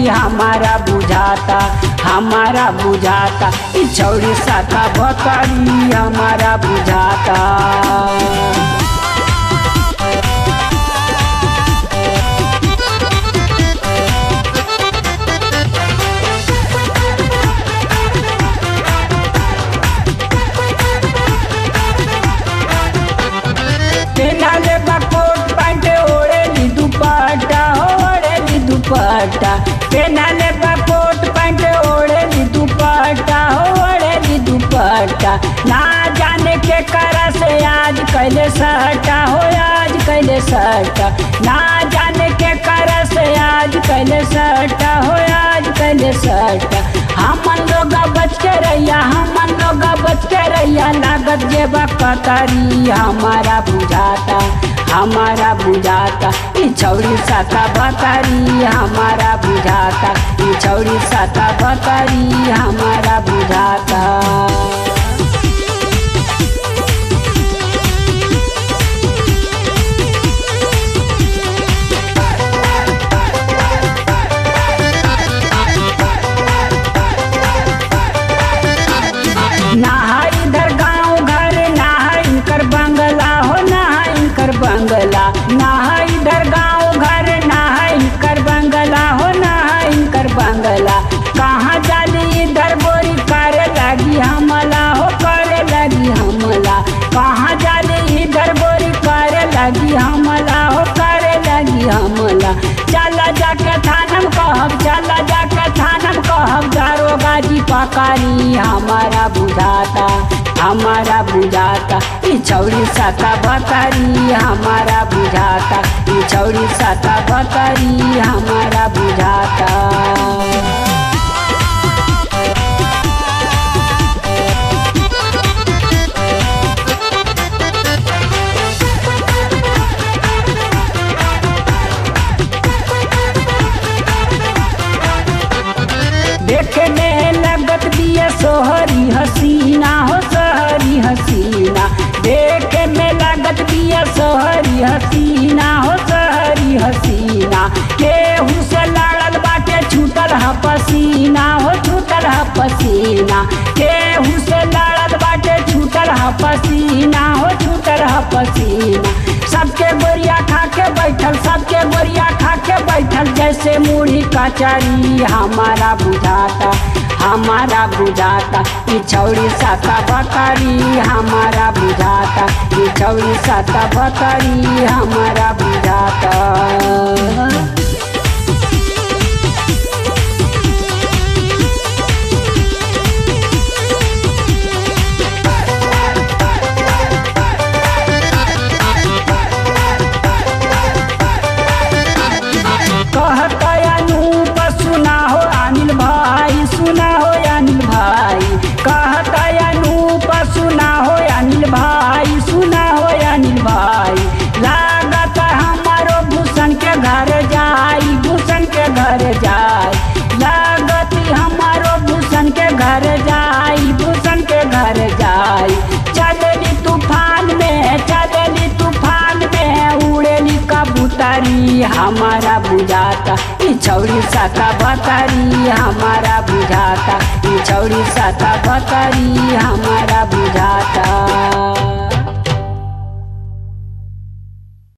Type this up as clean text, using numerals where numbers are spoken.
बतरी हमारा बुझाता, हमारा बुझाता। ई छौड़ी साता बतरी हमारा बुझाता। पेनाले बा कोट पैंट ओढ़ेली दुपट्टा, ओढ़ेली दुपट्टा। पेनाले बा कोट पैंट ओढ़ेली दुपट्टा, ओढ़ेली दुपट्टा। ना जाने के करा से आज कैले सटा हो, आज कैले सटा। ना जाने के करा से आज कैले सटा हो, आज कैले सटा। हमन लोग बच के रहिया, हमन लोग बच के रहिया। लागत जेबा कतरी हमारा बुझाता, हमारा बुझाता। ई छौड़ी साता बतरी हमारा बुझाता, ई छौड़ी साता बतरी हमारा बुझाता। नहा इधर गाँव घर, नहा इनकर बंगला हो, नहा इनकर बंगला। नहा इधर गाँव घर, नहा इनकर बंगला हो, नहा इनकर बंगला। कहाँ जाली इधर बोरी करे लगी हमला हो, करे लगी हमला। कहाँ जाली इधर बोरी करे लगी हमला हो, करे लगी हमला। चला जाके थानम कहब, चला जाके थानम कहब। दारोगा जी पकड़ी हमारा बुझाता, हमारा बुझाता। ई छौड़ी साता बतरी हमारा बुझाता, ई छौड़ी साता बतरी हमारा बुझाता। देखने लगत दिया सोहरी हसीना हो, सोहरी हसीना। देखने लगत दिया सोहरी हसीना हो, सोहरी हसीना। केहू से लड़ल बाटे छूटल ह पसीना हो, छूटल ह पसीना। केहू से लड़ल बाटे छूटल ह पसीना हो, छूटल ह पसीना। सबके गोरिया खा के बैठल, सबके गोरिया खा के बैठल। जैसे मुढ़ी कचरी हमारा बुझाता, हमारा बुझाता। ई छौड़ी साता बतरी हमारा बुझाता, ई छौड़ी साता बतरी हमारा बुझाता। कहता अनूप सुना हो अनिल भाई, सुना हो अनिल भाई। कहता अनूप सुना हो अनिल भाई, सुना हो अनिल भाई। लागत हमारो भूषण के घर जाई, भूषण के घर जाई। लागत हमारो भूषण के घर जाई, भूषण के घर जाई। चलेली तूफान में, चलेली तूफान में। उड़ेली कबूतरी हमारा बुझाता, ई छौड़ी साता बतरी हमारा बुझाता, ई छौड़ी साता बतरी हमारा बुझाता।